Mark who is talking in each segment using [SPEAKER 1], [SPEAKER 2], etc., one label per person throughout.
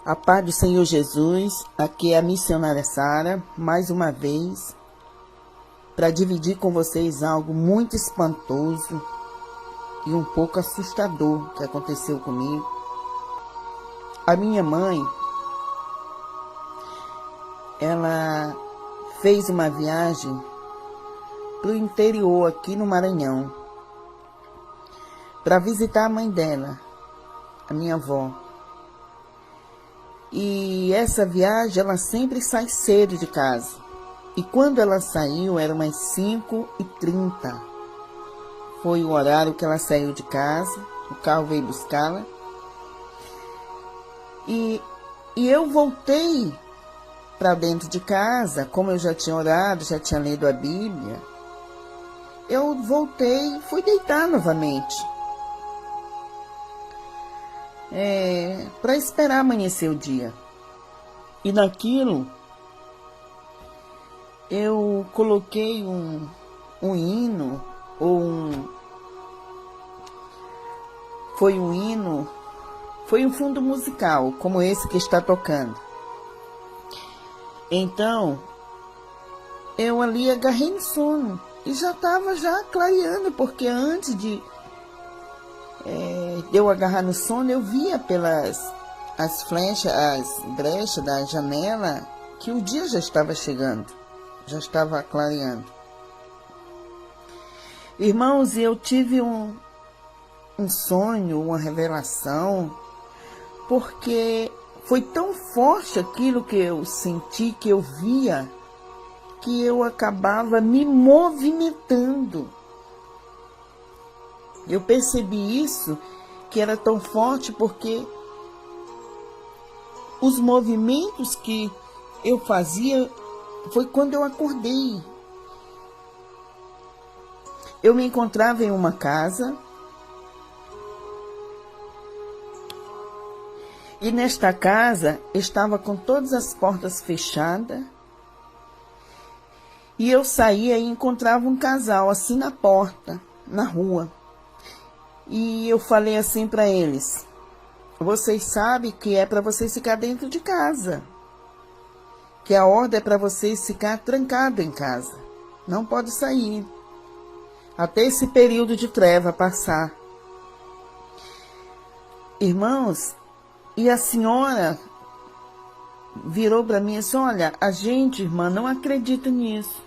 [SPEAKER 1] A paz do Senhor Jesus, aqui é a missionária Sara, mais uma vez, para dividir com vocês algo muito espantoso e um pouco assustador que aconteceu comigo. A minha mãe, ela fez uma viagem para o interior aqui no Maranhão, para visitar a mãe dela, a minha avó. E essa viagem, ela sempre sai cedo de casa. E quando ela saiu, era umas 5h30. Foi o horário que ela saiu de casa. O carro veio buscá-la. E eu voltei para dentro de casa. Como eu já tinha orado, já tinha lido a Bíblia. Eu voltei e fui deitar novamente. Para esperar amanhecer o dia. E naquilo, eu coloquei um hino, foi um fundo musical, como esse que está tocando. Então, eu ali agarrei no sono, e já estava clareando, porque antes de eu agarrar no sono, eu via pelas as brechas da janela, que o dia já estava chegando, já estava clareando. Irmãos, eu tive um sonho, uma revelação, porque foi tão forte aquilo que eu senti, que eu via, que eu acabava me movimentando. Eu percebi isso, que era tão forte, porque os movimentos que eu fazia foi quando eu acordei. Eu me encontrava em uma casa, e nesta casa estava com todas as portas fechadas, e eu saía e encontrava um casal assim na porta, na rua. E eu falei assim para eles: vocês sabem que é para vocês ficar dentro de casa, que a ordem é para vocês ficar trancados em casa, não pode sair, até esse período de treva passar. Irmãos, e a senhora virou para mim e disse: olha, a gente, irmã, não acredita nisso,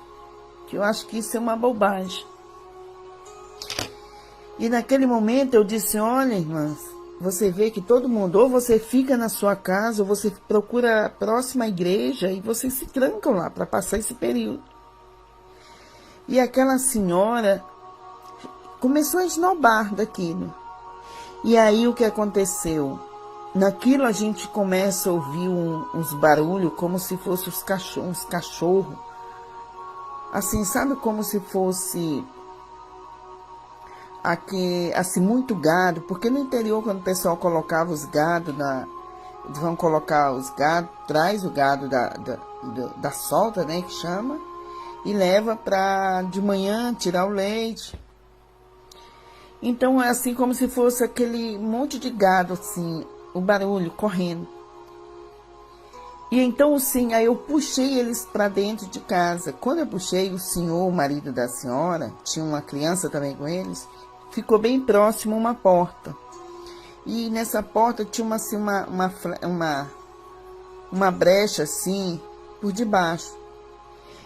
[SPEAKER 1] que eu acho que isso é uma bobagem. E naquele momento eu disse: olha, irmãs, você vê que todo mundo, ou você fica na sua casa, ou você procura a próxima igreja e vocês se trancam lá para passar esse período. E aquela senhora começou a esnobar daquilo. E aí o que aconteceu? Naquilo a gente começa a ouvir uns barulhos, como se fossem uns cachorros. Assim, sabe, como se fosse aqui, assim, muito gado, porque no interior, quando o pessoal colocava os gados, eles vão colocar os gados, traz o gado da solta, né, que chama, e leva para de manhã tirar o leite. Então é assim como se fosse aquele monte de gado, assim, o barulho correndo. E então, assim, aí eu puxei eles para dentro de casa. Quando eu puxei, o senhor, o marido da senhora, tinha uma criança também com eles, ficou bem próximo a uma porta. E nessa porta tinha assim, uma brecha assim, por debaixo.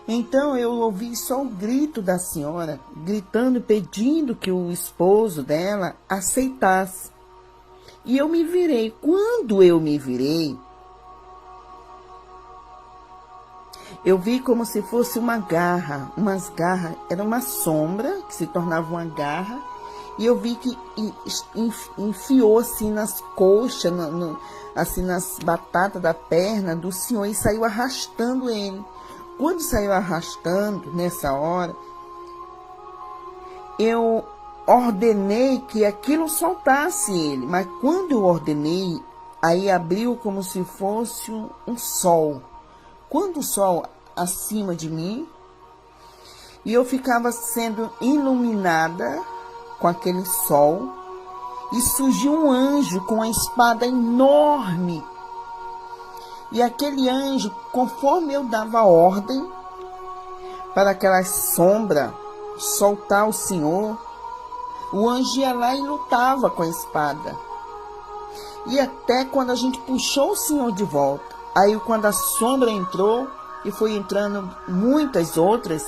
[SPEAKER 1] Então eu ouvi só o grito da senhora, gritando, pedindo que o esposo dela aceitasse. E eu me virei. Quando eu me virei, eu vi como se fosse umas garras, era uma sombra que se tornava uma garra, e eu vi que enfiou assim nas coxas, assim nas batatas da perna do senhor, e saiu arrastando ele. Quando saiu arrastando, nessa hora, eu ordenei que aquilo soltasse ele, mas quando eu ordenei, aí abriu como se fosse um sol. Quando o sol acima de mim, e eu ficava sendo iluminada com aquele sol, e surgiu um anjo com uma espada enorme, E aquele anjo, conforme eu dava ordem para aquela sombra soltar o Senhor, o anjo ia lá e lutava com a espada. E até quando a gente puxou o Senhor de volta, aí quando a sombra entrou, e foi entrando muitas outras,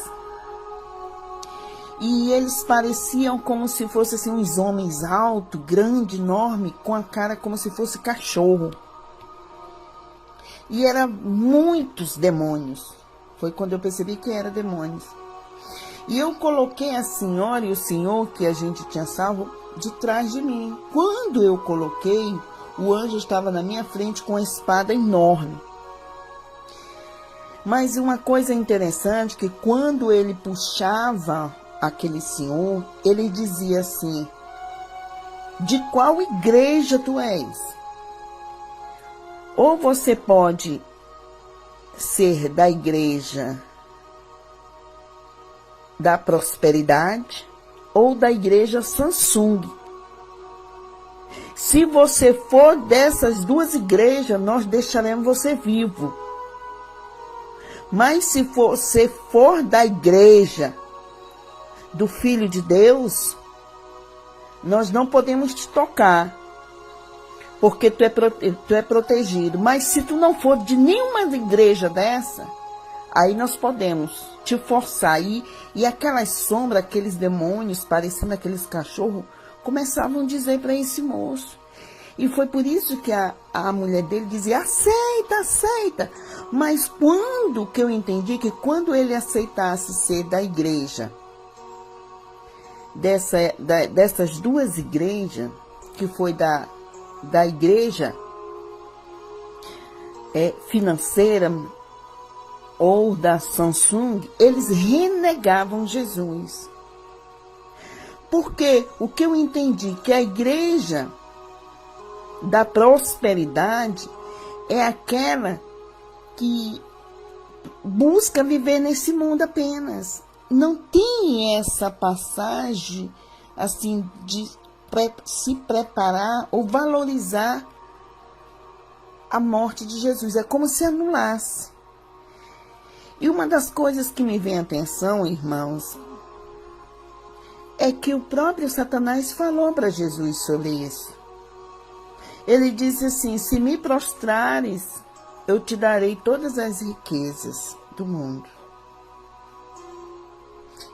[SPEAKER 1] e eles pareciam como se fossem assim, uns homens altos, grande, enorme, com a cara como se fosse cachorro. E eram muitos demônios. Foi quando eu percebi que eram demônios. E eu coloquei a senhora e o senhor que a gente tinha salvo de trás de mim. Quando eu coloquei, o anjo estava na minha frente com uma espada enorme. Mas uma coisa interessante, que quando ele puxava aquele senhor, ele dizia assim: de qual igreja tu és? Ou você pode ser da igreja da prosperidade ou da igreja Samsung. Se você for dessas duas igrejas, nós deixaremos você vivo. Mas se você for da igreja do Filho de Deus, nós não podemos te tocar, porque tu é protegido. Mas se tu não for de nenhuma igreja dessa, aí nós podemos te forçar. E aquelas sombras, aqueles demônios, parecendo aqueles cachorros, começavam a dizer para esse moço. E foi por isso que a mulher dele dizia: aceita, aceita. Mas quando que eu entendi que quando ele aceitasse ser da igreja, dessas duas igrejas, que foi da igreja financeira ou da Samsung, eles renegavam Jesus. Porque o que eu entendi, que a igreja da prosperidade é aquela que busca viver nesse mundo apenas. Não tem essa passagem assim de se preparar ou valorizar a morte de Jesus. É como se anulasse. E uma das coisas que me vem à atenção, irmãos, é que o próprio Satanás falou para Jesus sobre isso. Ele disse assim: se me prostrares, eu te darei todas as riquezas do mundo.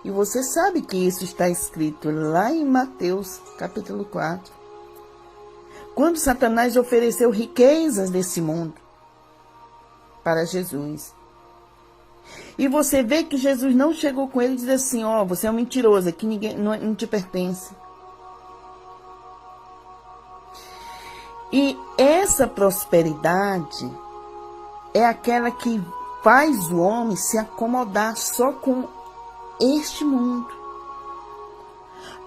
[SPEAKER 1] E você sabe que isso está escrito lá em Mateus, capítulo 4. Quando Satanás ofereceu riquezas desse mundo para Jesus. E você vê que Jesus não chegou com ele e disse assim: ó, você é um mentiroso, aqui ninguém não te pertence. E essa prosperidade é aquela que faz o homem se acomodar só com este mundo.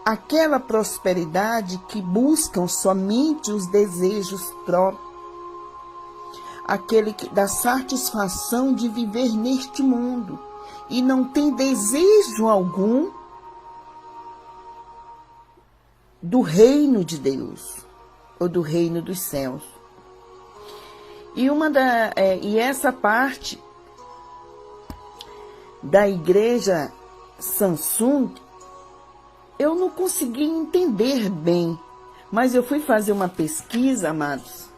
[SPEAKER 1] Aquela prosperidade que buscam somente os desejos próprios. Aquele que dá satisfação de viver neste mundo e não tem desejo algum do reino de Deus ou do reino dos céus. E essa parte da igreja Samsung, eu não consegui entender bem, mas eu fui fazer uma pesquisa, amados,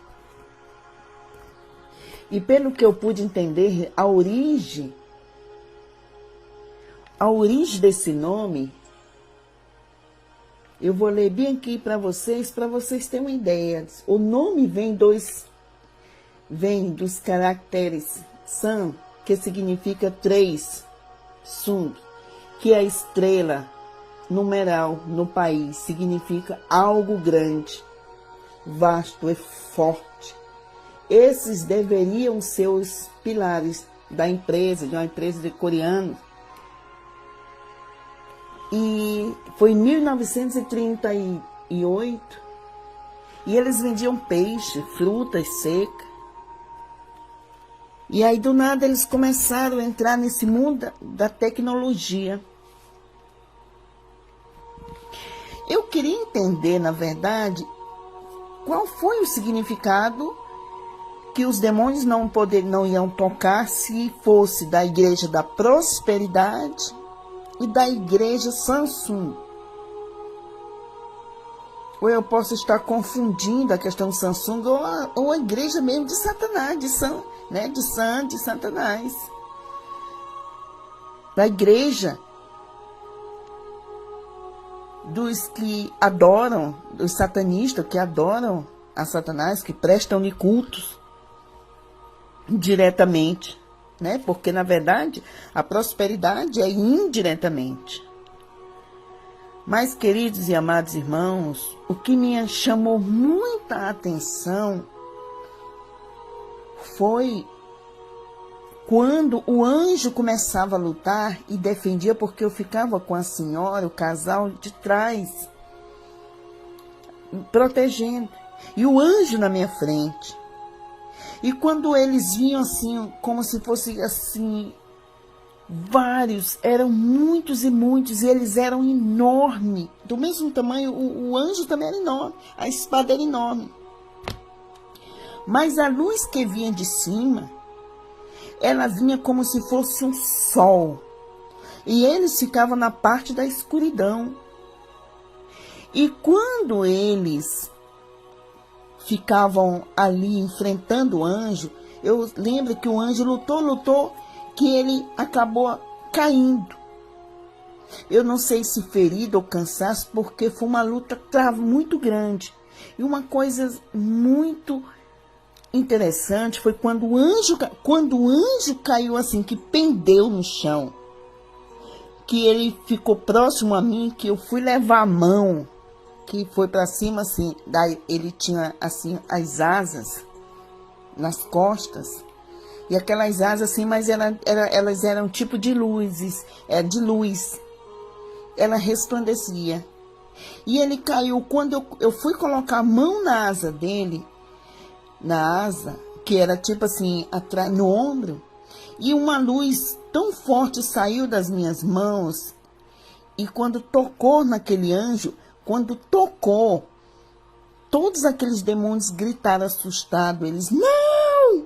[SPEAKER 1] e pelo que eu pude entender, a origem desse nome, eu vou ler bem aqui para vocês terem uma ideia. O nome vem dos caracteres San, que significa 3, Sung, que é a estrela numeral no país, significa algo grande, vasto e forte. Esses deveriam ser os pilares da empresa, de uma empresa de coreanos. E foi em 1938, e eles vendiam peixe, frutas secas. E aí do nada eles começaram a entrar nesse mundo da tecnologia. Eu queria entender, na verdade, qual foi o significado que os demônios não iam tocar se fosse da igreja da prosperidade e da igreja Samsung. Ou eu posso estar confundindo a questão de Samsung ou a igreja mesmo de Satanás, de Satanás. Da igreja dos que adoram, dos satanistas que adoram a Satanás, que prestam-lhe cultos diretamente, né? Porque, na verdade, a prosperidade é indiretamente. Mas, queridos e amados irmãos, o que me chamou muita atenção foi quando o anjo começava a lutar e defendia, porque eu ficava com a senhora, o casal de trás, protegendo. E o anjo na minha frente. E quando eles vinham assim, como se fosse assim, vários, eram muitos e muitos, e eles eram enormes, do mesmo tamanho, o anjo também era enorme, a espada era enorme. Mas a luz que vinha de cima, ela vinha como se fosse um sol, e eles ficavam na parte da escuridão. E quando eles ficavam ali enfrentando o anjo, eu lembro que o anjo lutou, que ele acabou caindo. Eu não sei se ferido ou cansaço, porque foi uma luta muito grande. E uma coisa muito interessante foi quando o anjo caiu assim, que pendeu no chão, que ele ficou próximo a mim, que eu fui levar a mão, que foi para cima assim, daí ele tinha assim as asas nas costas, e aquelas asas assim, mas elas eram tipo de luz, ela resplandecia. E ele caiu, quando eu fui colocar a mão na asa dele, que era tipo assim, atrás, no ombro, e uma luz tão forte saiu das minhas mãos, e quando tocou naquele anjo, quando tocou, todos aqueles demônios gritaram assustados, eles, não!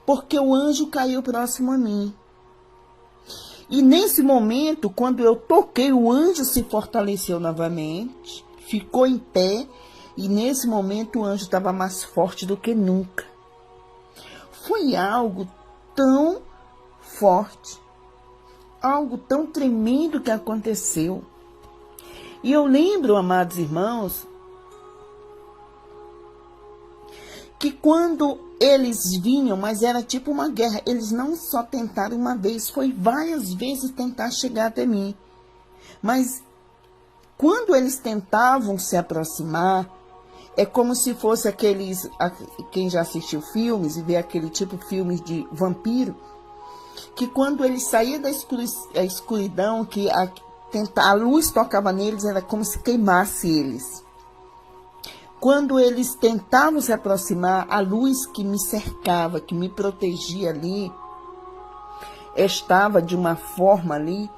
[SPEAKER 1] Porque o anjo caiu próximo a mim. E nesse momento, quando eu toquei, o anjo se fortaleceu novamente, ficou em pé, e nesse momento o anjo estava mais forte do que nunca. Foi algo tão forte, algo tão tremendo que aconteceu. E eu lembro, amados irmãos, que quando eles vinham, mas era tipo uma guerra, eles não só tentaram uma vez, foi várias vezes tentar chegar até mim. Mas quando eles tentavam se aproximar, é como se fosse aqueles, quem já assistiu filmes e vê aquele tipo de filmes de vampiro, que quando eles saíam da escuridão, que a luz tocava neles, era como se queimasse eles. Quando eles tentavam se aproximar, a luz que me cercava, que me protegia ali, estava de uma forma ali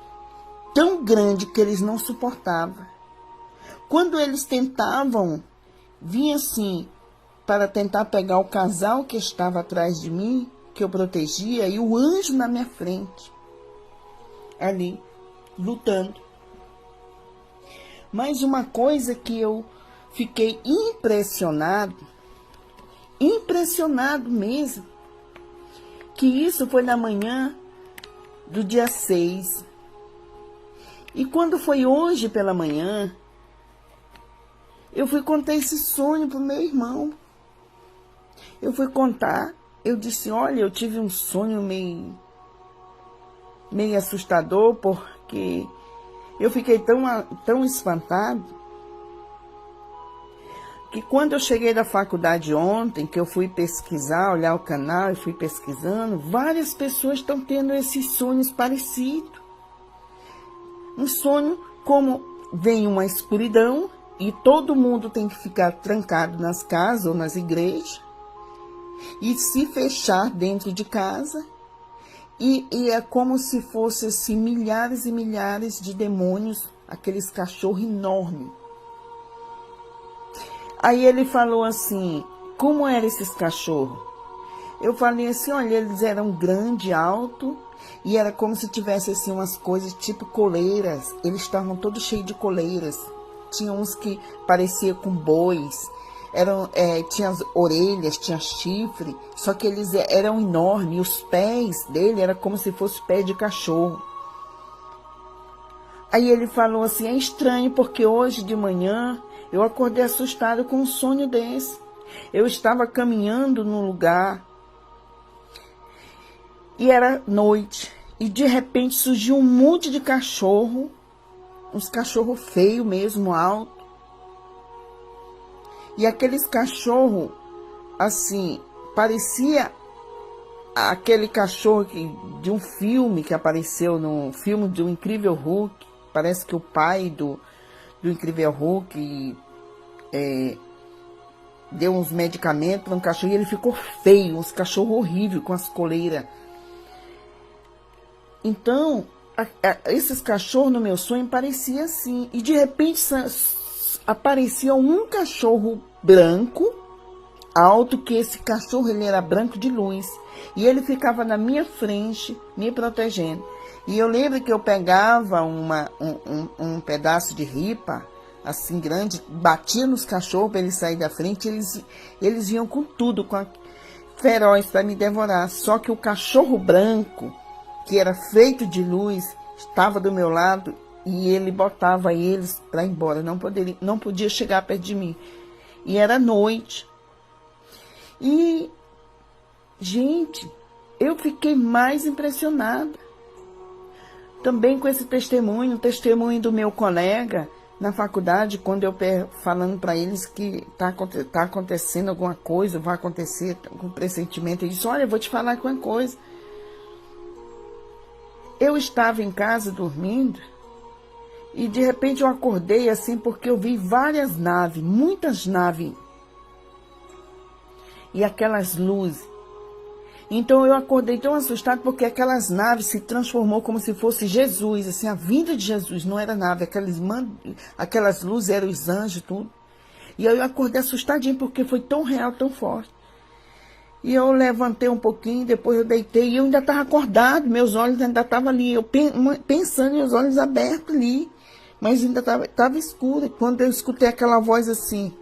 [SPEAKER 1] tão grande que eles não suportavam. Quando eles tentavam, vinha assim, para tentar pegar o casal que estava atrás de mim, que eu protegia, e o anjo na minha frente, ali, lutando. Mas uma coisa que eu fiquei impressionado mesmo, que isso foi na manhã do dia 6. E quando foi hoje pela manhã, eu fui contar esse sonho para o meu irmão. Eu fui contar, eu disse, olha, eu tive um sonho meio assustador, porque eu fiquei tão espantado, que quando eu cheguei da faculdade ontem, que eu fui pesquisar, olhar o canal e fui pesquisando, várias pessoas estão tendo esses sonhos parecidos. Um sonho como vem uma escuridão e todo mundo tem que ficar trancado nas casas ou nas igrejas e se fechar dentro de casa. E é como se fossem assim, milhares e milhares de demônios, aqueles cachorros enormes. Aí ele falou assim, como eram esses cachorros? Eu falei assim, olha, eles eram grande, alto, e era como se tivesse assim umas coisas tipo coleiras. Eles estavam todos cheios de coleiras. Tinha uns que pareciam com bois, tinha as orelhas, tinha chifre, só que eles eram enormes. Os pés dele eram como se fosse pé de cachorro. Aí ele falou assim, é estranho porque hoje de manhã eu acordei assustado com um sonho desse. Eu estava caminhando num lugar e era noite. E de repente surgiu um monte de cachorro, uns cachorros feios mesmo, alto. E aqueles cachorros, assim, parecia aquele cachorro de um filme que apareceu no filme do Incrível Hulk. Parece que o pai do Incrível Hulk deu uns medicamentos para um cachorro e ele ficou feio, uns cachorros horríveis com as coleiras. Então, esses cachorros no meu sonho pareciam assim. E de repente aparecia um cachorro branco, alto, que esse cachorro ele era branco de luz. E ele ficava na minha frente, me protegendo. E eu lembro que eu pegava um pedaço de ripa, assim grande, batia nos cachorros para eles saírem da frente. Eles iam com tudo, feroz para me devorar. Só que o cachorro branco, que era feito de luz, estava do meu lado e ele botava eles para ir embora. Não podia chegar perto de mim. E era noite. E, gente, eu fiquei mais impressionada. Também com esse testemunho, o testemunho do meu colega na faculdade, quando eu falando para eles que tá acontecendo alguma coisa, vai acontecer com pressentimento. Ele disse, olha, eu vou te falar uma coisa. Eu estava em casa dormindo e de repente eu acordei assim porque eu vi várias naves, muitas naves e aquelas luzes. Então eu acordei tão assustado porque aquelas naves se transformou como se fosse Jesus, assim, a vinda de Jesus, não era nave, aquelas luzes eram os anjos, tudo. E aí eu acordei assustadinho porque foi tão real, tão forte. E eu levantei um pouquinho, depois eu deitei, e eu ainda estava acordado, meus olhos ainda estavam ali, eu pensando, meus olhos abertos ali, mas ainda estava escuro. E quando eu escutei aquela voz assim,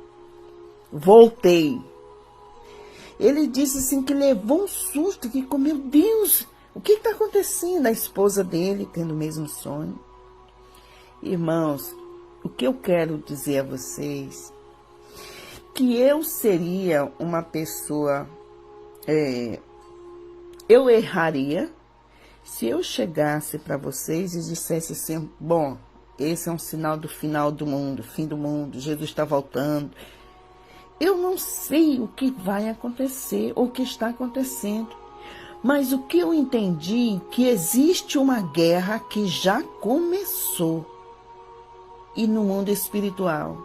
[SPEAKER 1] voltei. Ele disse assim que levou um susto, que ficou, meu Deus, o que está acontecendo? A esposa dele tendo o mesmo sonho. Irmãos, o que eu quero dizer a vocês, que eu seria uma pessoa... eu erraria se eu chegasse para vocês e dissesse assim, bom, esse é um sinal do final do mundo, fim do mundo, Jesus está voltando. Eu não sei o que vai acontecer, ou o que está acontecendo, mas o que eu entendi é que existe uma guerra que já começou, e no mundo espiritual,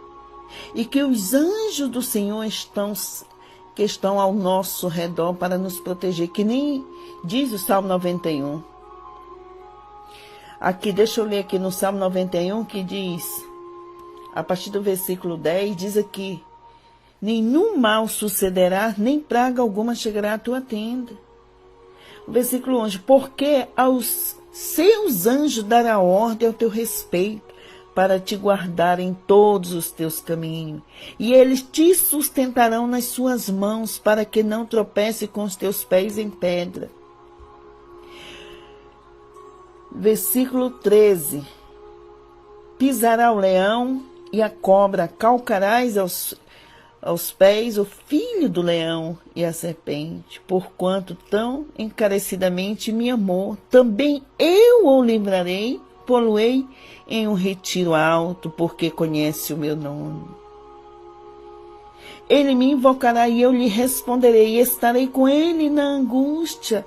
[SPEAKER 1] e que os anjos do Senhor estão ao nosso redor para nos proteger, que nem diz o Salmo 91. Aqui, deixa eu ler aqui no Salmo 91, que diz, a partir do versículo 10, diz aqui, nenhum mal sucederá, nem praga alguma chegará à tua tenda. O versículo 11, porque aos seus anjos dará ordem ao teu respeito, para te guardar em todos os teus caminhos, e eles te sustentarão nas suas mãos, para que não tropece com os teus pés em pedra. Versículo 13, pisará o leão e a cobra, calcarás aos pés o filho do leão e a serpente, porquanto tão encarecidamente me amou, também eu o livrarei, pô-lo-ei em um retiro alto, porque conhece o meu nome. Ele me invocará e eu lhe responderei, e estarei com ele na angústia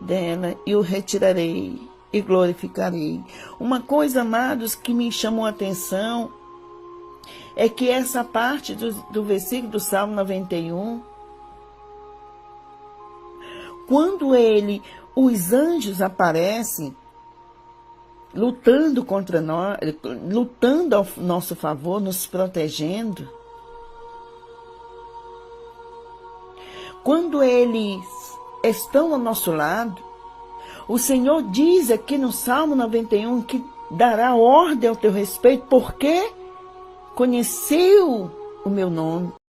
[SPEAKER 1] dela, e o retirarei e glorificarei. Uma coisa, amados, que me chamou a atenção, é que essa parte do versículo do Salmo 91, quando os anjos aparecem, lutando contra nós, lutando ao nosso favor, nos protegendo, quando eles estão ao nosso lado, o Senhor diz aqui no Salmo 91 que dará ordem ao teu respeito, porque conheceu o meu nome.